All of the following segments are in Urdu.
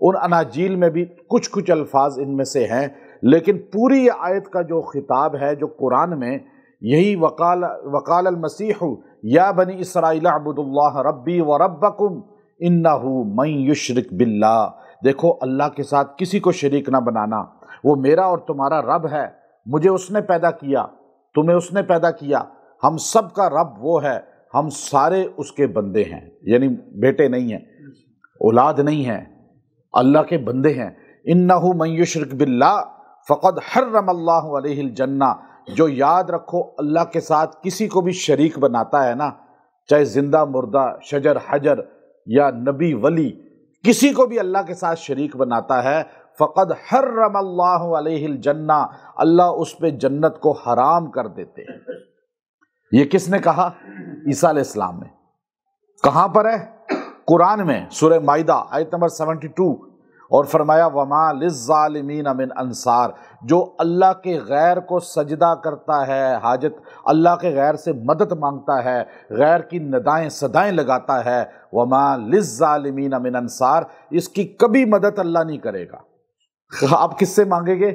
ان اناجیل میں بھی کچھ کچھ الفاظ ان میں سے ہیں، لیکن پوری آیت کا جو خطاب ہے جو قرآن میں یہی وقال المسیح یا بنی اسرائیل اعبدوا اللہ ربی و ربکم انہ من یشرک باللہ، دیکھو اللہ کے ساتھ کسی کو شریک نہ بنانا، وہ میرا اور تمہارا رب ہے، مجھے اس نے پیدا کیا، تمہیں اس نے پیدا کیا، ہم سب کا رب وہ ہے، ہم سارے اس کے بندے ہیں، یعنی بیٹے نہیں ہیں، اولاد نہیں ہیں، اللہ کے بندے ہیں۔ انہ من یشرک باللہ فقد حرم اللہ علیہ الجنہ، جو یاد رکھو اللہ کے ساتھ کسی کو بھی شریک بناتا ہے نا، چاہے زندہ مردہ، شجر حجر یا نبی ولی، کسی کو بھی اللہ کے ساتھ شریک بناتا ہے، فقد حرم اللہ علیہ الجنہ، اللہ اس پہ جنت کو حرام کر دیتے ہیں۔ یہ کس نے کہا؟ عیسیٰ علیہ السلام نے۔ کہاں پر ہے؟ قرآن میں، سورہ مائدہ آیت نمبر 72، اور فرمایا وَمَا لِلظَّالِمِينَ مِنْ انصار، جو اللہ کے غیر کو سجدہ کرتا ہے، حاجت اللہ کے غیر سے مدد مانگتا ہے، غیر کی ندائیں صدائیں لگاتا ہے، وَمَا لِلظَّالِمِينَ مِنْ انصار، اس کی کبھی مدد اللہ نہیں کرے گا۔ آپ کس سے مانگیں گے؟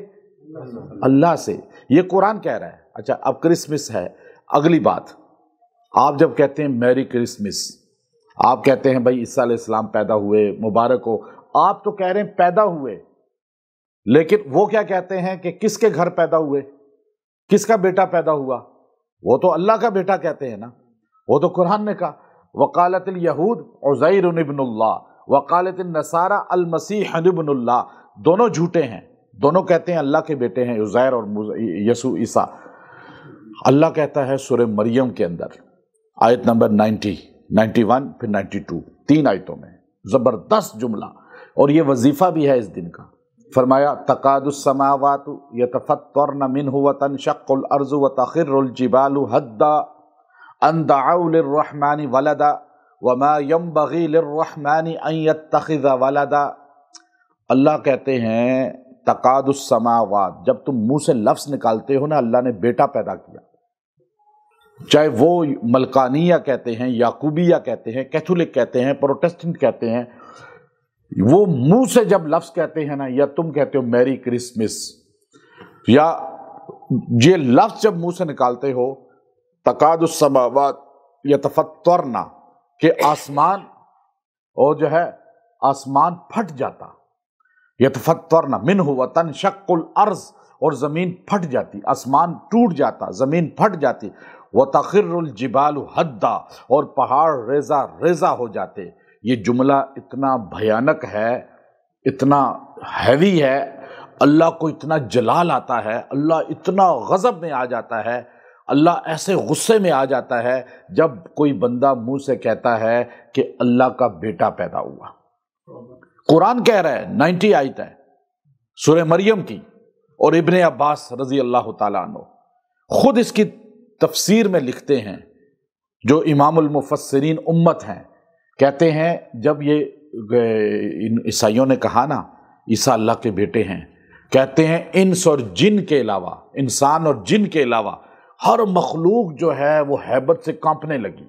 اللہ سے۔ یہ قرآن کہہ رہا ہے۔ اچھا، اب کرسمس ہے، اگلی بات، آپ جب کہتے ہیں میری کرسمس، آپ کہتے ہیں بھائی عیسیٰ علیہ السلام پیدا ہوئے، مبارک ہو، آپ تو کہہ رہے ہیں پیدا ہوئے، لیکن وہ کیا کہتے ہیں کہ کس کے گھر پیدا ہوئے، کس کا بیٹا پیدا ہوا؟ وہ تو اللہ کا بیٹا کہتے ہیں نا، وہ تو قرآن نے کہا وقالت الیہود عزیر ابن اللہ وقالت النصارى المسیح ابن اللہ، دونوں جھوٹے ہیں، دونوں کہتے ہیں اللہ کے بیٹے ہیں عزیر اور یسوع عیسیٰ۔ اللہ کہتا ہے سورہ مریم کے اندر آیت نمبر 90، 91 پھر 92، 3 آیتوں میں زبردست جملہ، اور یہ وظیفہ بھی ہے اس دن کا۔ فرمایا تقاد السماوات یتفطرن منہ وتنشق الارض وتخر الجبال حدا ان دعوا للرحمن ولدا وما ينبغي للرحمن ان يتخذ ولدا۔ اللہ کہتے ہیں تقاد السماوات، جب تم منہ سے لفظ نکالتے ہو نا اللہ نے بیٹا پیدا کیا، چاہے وہ ملکانیہ کہتے ہیں، یعقوبیہ کہتے ہیں، کیتھولک کہتے ہیں، پروٹسٹنٹ کہتے ہیں، وہ منہ سے جب لفظ کہتے ہیں نا، یا تم کہتے ہو میری کرسمس، یا یہ لفظ جب منہ سے نکالتے ہو تقاد السماوات یتفطرن، کہ آسمان اور جو ہے آسمان پھٹ جاتا، یتفطرن منہ وتنشق الارض، اور زمین پھٹ جاتی، آسمان ٹوٹ جاتا، زمین پھٹ جاتی، وتخر الجبال حدا، اور پہاڑ ریزہ ریزہ ہو جاتے۔ یہ جملہ اتنا بھیانک ہے، اتنا ہیوی ہے، اللہ کو اتنا جلال آتا ہے، اللہ اتنا غضب میں آ جاتا ہے، اللہ ایسے غصے میں آ جاتا ہے جب کوئی بندہ منہ سے کہتا ہے کہ اللہ کا بیٹا پیدا ہوا۔ قرآن کہہ رہا ہے، 90 آیت ہے سورہ مریم کی، اور ابن عباس رضی اللہ تعالیٰ عنہ خود اس کی تفسیر میں لکھتے ہیں، جو امام المفسرین امت ہیں، کہتے ہیں جب یہ عیسائیوں نے کہا نا عیسیٰ اللہ کے بیٹے ہیں، کہتے ہیں انس اور جن کے علاوہ، انسان اور جن کے علاوہ ہر مخلوق جو ہے وہ ہیبت سے کانپنے لگی،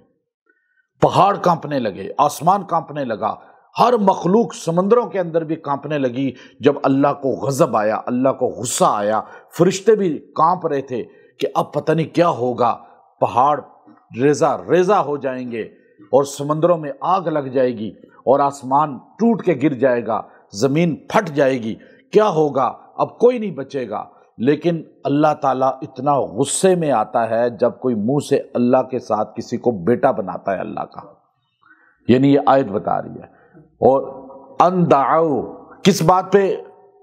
پہاڑ کانپنے لگے، آسمان کانپنے لگا، ہر مخلوق سمندروں کے اندر بھی کانپنے لگی جب اللہ کو غضب آیا، اللہ کو غصہ آیا۔ فرشتے بھی کانپ رہے تھے کہ اب پتہ نہیں کیا ہوگا، پہاڑ ریزہ ریزہ ہو جائیں گے اور سمندروں میں آگ لگ جائے گی اور آسمان ٹوٹ کے گر جائے گا، زمین پھٹ جائے گی، کیا ہوگا، اب کوئی نہیں بچے گا۔ لیکن اللہ تعالیٰ اتنا غصے میں آتا ہے جب کوئی منہ سے اللہ کے ساتھ کسی کو بیٹا بناتا ہے اللہ کا، یعنی یہ آیت بتا رہی ہے۔ اور ان دعوا، کس بات پہ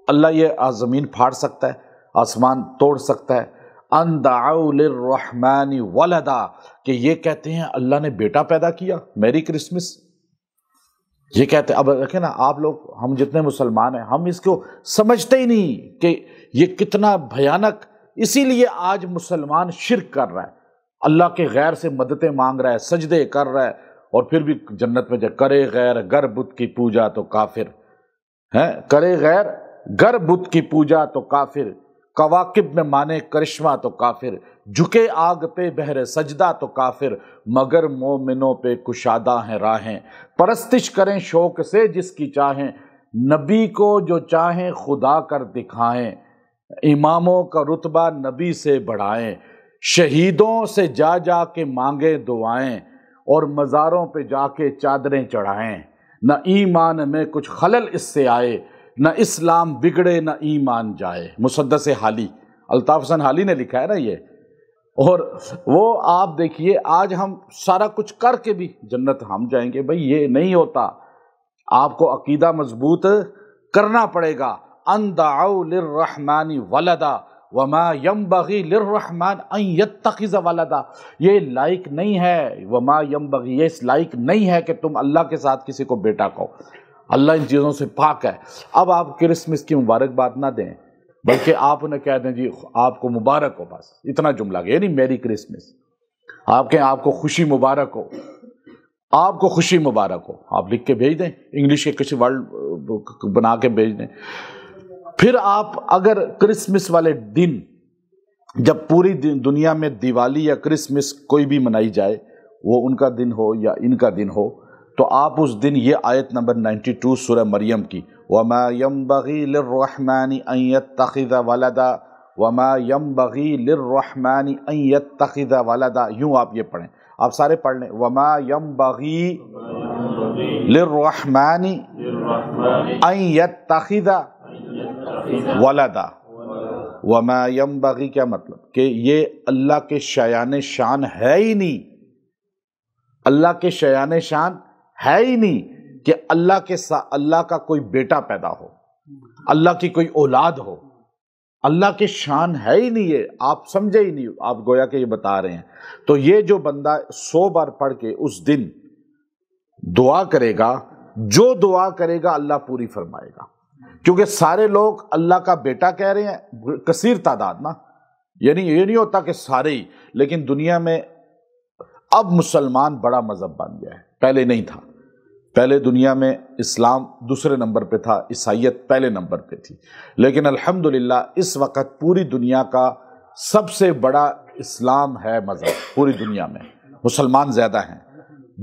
اللہ یہ زمین پھاڑ سکتا ہے، آسمان توڑ سکتا ہے؟ ان دعوا للرحمن ولدا، کہ یہ کہتے ہیں اللہ نے بیٹا پیدا کیا، میری کرسمس، یہ کہتے ہیں۔ اب دیکھیں نا آپ لوگ، ہم جتنے مسلمان ہیں، ہم اس کو سمجھتے ہی نہیں کہ یہ کتنا بھیانک، اسی لیے آج مسلمان شرک کر رہا ہے، اللہ کے غیر سے مددیں مانگ رہا ہے، سجدے کر رہا ہے، اور پھر بھی جنت میں کرے غیر گر بت کی پوجا تو کافر ہے، کرے غیر گر بت کی پوجا تو کافر، کواکب میں مانے کرشمہ تو کافر، جھکے آگ پہ بہر سجدہ تو کافر، مگر مومنوں پہ کشادہ ہیں راہیں، پرستش کریں شوق سے جس کی چاہیں، نبی کو جو چاہیں خدا کر دکھائیں، اماموں کا رتبہ نبی سے بڑھائیں، شہیدوں سے جا جا کے مانگے دعائیں، اور مزاروں پہ جا کے چادریں چڑھائیں۔ نہ ایمان میں کچھ خلل اس سے آئے، نہ اسلام بگڑے نہ ایمان جائے۔ مسدس حالی، الطاف حسن حالی نے لکھا ہے نا یہ۔ اور وہ آپ دیکھیے آج ہم سارا کچھ کر کے بھی جنت ہم جائیں گے، بھئی یہ نہیں ہوتا۔ آپ کو عقیدہ مضبوط کرنا پڑے گا۔ ان دعوا للرحمن ولدا وما ينبغي للرحمن ان يتخذ ولدا، یہ لائق نہیں ہے، وما ينبغي، یہ اس لائق نہیں ہے کہ تم اللہ کے ساتھ کسی کو بیٹا کہو۔ اللہ ان چیزوں سے پاک ہے۔ اب آپ کرسمس کی مبارکباد نہ دیں، بلکہ آپ انہیں کہہ دیں جی آپ کو مبارک ہو، بس اتنا جملہ، یہ نہیں میری کرسمس، آپ کہیں آپ کو خوشی مبارک ہو، آپ کو خوشی مبارک ہو، آپ لکھ کے بھیج دیں، انگلش کے کسی ورڈ بنا کے بھیج دیں۔ پھر آپ اگر کرسمس والے دن، جب پوری دنیا میں دیوالی یا کرسمس کوئی بھی منائی جائے، وہ ان کا دن ہو یا ان کا دن ہو، تو آپ اس دن یہ آیت نمبر 92 سورہ مریم کی، وَمَا يَنبَغِي لِلرَّحْمَنِ أَن يَتَّخِذَ وَلَدًا وَمَا يَنبَغِي لِلرَّحْمَنِ أَن يَتَّخِذَ وَلَدًا، یوں آپ یہ پڑھیں، آپ سارے پڑھ لیں، وَمَا يَنبَغِي لِلرَّحْمَنِ أَن يَتَّخِذَ ولدا۔ وما ينبغی کیا مطلب کہ یہ اللہ کے شایان شان ہے ہی نہیں، اللہ کے شایان شان ہے ہی نہیں کہ اللہ کا کوئی بیٹا پیدا ہو، اللہ کی کوئی اولاد ہو، اللہ کے شان ہے ہی نہیں، یہ آپ سمجھے ہی نہیں، آپ گویا کہ یہ بتا رہے ہیں۔ تو یہ جو بندہ 100 بار پڑھ کے اس دن دعا کرے گا، جو دعا کرے گا اللہ پوری فرمائے گا، کیونکہ سارے لوگ اللہ کا بیٹا کہہ رہے ہیں، کثیر تعداد نا، یعنی یہ نہیں ہوتا کہ سارے ہی، لیکن دنیا میں اب مسلمان بڑا مذہب بن گیا ہے، پہلے نہیں تھا۔ پہلے دنیا میں اسلام دوسرے نمبر پہ تھا، عیسائیت پہلے نمبر پہ تھی، لیکن الحمدللہ اس وقت پوری دنیا کا سب سے بڑا اسلام ہے مذہب، پوری دنیا میں مسلمان زیادہ ہیں،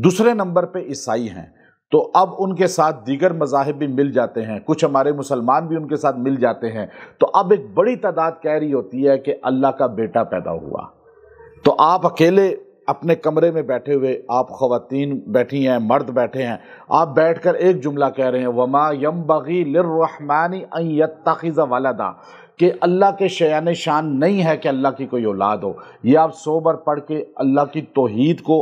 دوسرے نمبر پہ عیسائی ہیں۔ تو اب ان کے ساتھ دیگر مذاہب بھی مل جاتے ہیں، کچھ ہمارے مسلمان بھی ان کے ساتھ مل جاتے ہیں، تو اب ایک بڑی تعداد کہہ رہی ہوتی ہے کہ اللہ کا بیٹا پیدا ہوا۔ تو آپ اکیلے اپنے کمرے میں بیٹھے ہوئے، آپ خواتین بیٹھی ہیں، مرد بیٹھے ہیں، آپ بیٹھ کر ایک جملہ کہہ رہے ہیں، وَمَا يَنبَغِي لِلرَّحْمَنِ أَن يَتَّخِذَ وَلَدًا، کہ اللہ کے شایان شان نہیں ہے کہ اللہ کی کوئی اولاد ہو۔ یہ آپ 100 بار پڑھ کے اللہ کی توحید کو،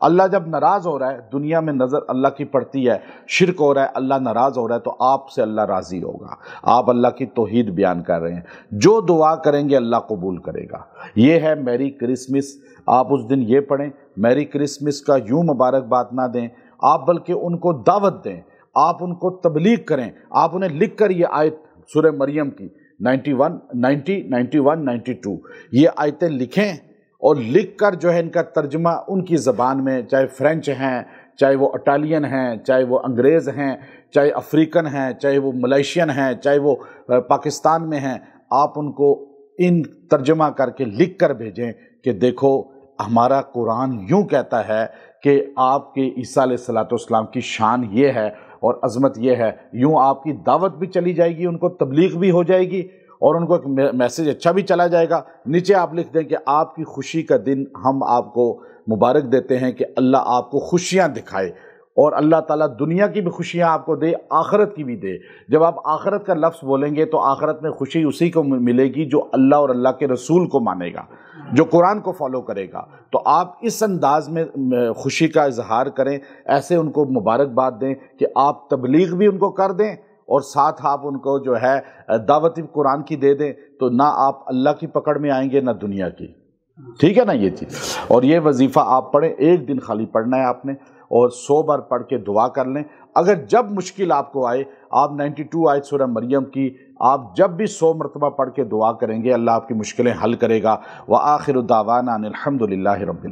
اللہ جب ناراض ہو رہا ہے، دنیا میں نظر اللہ کی پڑتی ہے، شرک ہو رہا ہے، اللہ ناراض ہو رہا ہے، تو آپ سے اللہ راضی ہوگا۔ آپ اللہ کی توحید بیان کر رہے ہیں، جو دعا کریں گے اللہ قبول کرے گا۔ یہ ہے میری کرسمس، آپ اس دن یہ پڑھیں، میری کرسمس کا یوں مبارکباد نہ دیں، آپ بلکہ ان کو دعوت دیں، آپ ان کو تبلیغ کریں، آپ انہیں لکھ کر یہ آیت سورہ مریم کی 91 92 یہ آیتیں لکھیں، اور لکھ کر جو ہے ان کا ترجمہ ان کی زبان میں، چاہے فرینچ ہیں، چاہے وہ اٹالین ہیں، چاہے وہ انگریز ہیں، چاہے افریقن ہیں، چاہے وہ ملیشین ہیں، چاہے وہ پاکستان میں ہیں، آپ ان کو ان ترجمہ کر کے لکھ کر بھیجیں کہ دیکھو ہمارا قرآن یوں کہتا ہے کہ آپ کے عیسیٰ علیہ السلام کی شان یہ ہے اور عظمت یہ ہے۔ یوں آپ کی دعوت بھی چلی جائے گی، ان کو تبلیغ بھی ہو جائے گی، اور ان کو ایک میسج اچھا بھی چلا جائے گا۔ نیچے آپ لکھ دیں کہ آپ کی خوشی کا دن ہم آپ کو مبارک دیتے ہیں، کہ اللہ آپ کو خوشیاں دکھائے، اور اللہ تعالیٰ دنیا کی بھی خوشیاں آپ کو دے، آخرت کی بھی دے۔ جب آپ آخرت کا لفظ بولیں گے تو آخرت میں خوشی اسی کو ملے گی جو اللہ اور اللہ کے رسول کو مانے گا، جو قرآن کو فالو کرے گا۔ تو آپ اس انداز میں خوشی کا اظہار کریں، ایسے ان کو مبارکباد دیں کہ آپ تبلیغ بھی ان کو کر دیں، اور ساتھ آپ ان کو جو ہے دعوت قرآن کی دے دیں، تو نہ آپ اللہ کی پکڑ میں آئیں گے نہ دنیا کی۔ ٹھیک ہے نا یہ چیز؟ اور یہ وظیفہ آپ پڑھیں، ایک دن خالی پڑھنا ہے آپ نے، اور 100 بار پڑھ کے دعا کر لیں۔ اگر جب مشکل آپ کو آئے، آپ 92 آیت سورہ مریم کی آپ جب بھی 100 مرتبہ پڑھ کے دعا کریں گے، اللہ آپ کی مشکلیں حل کرے گا۔ وآخر دعوانا ان الحمد للہ رب العالمین۔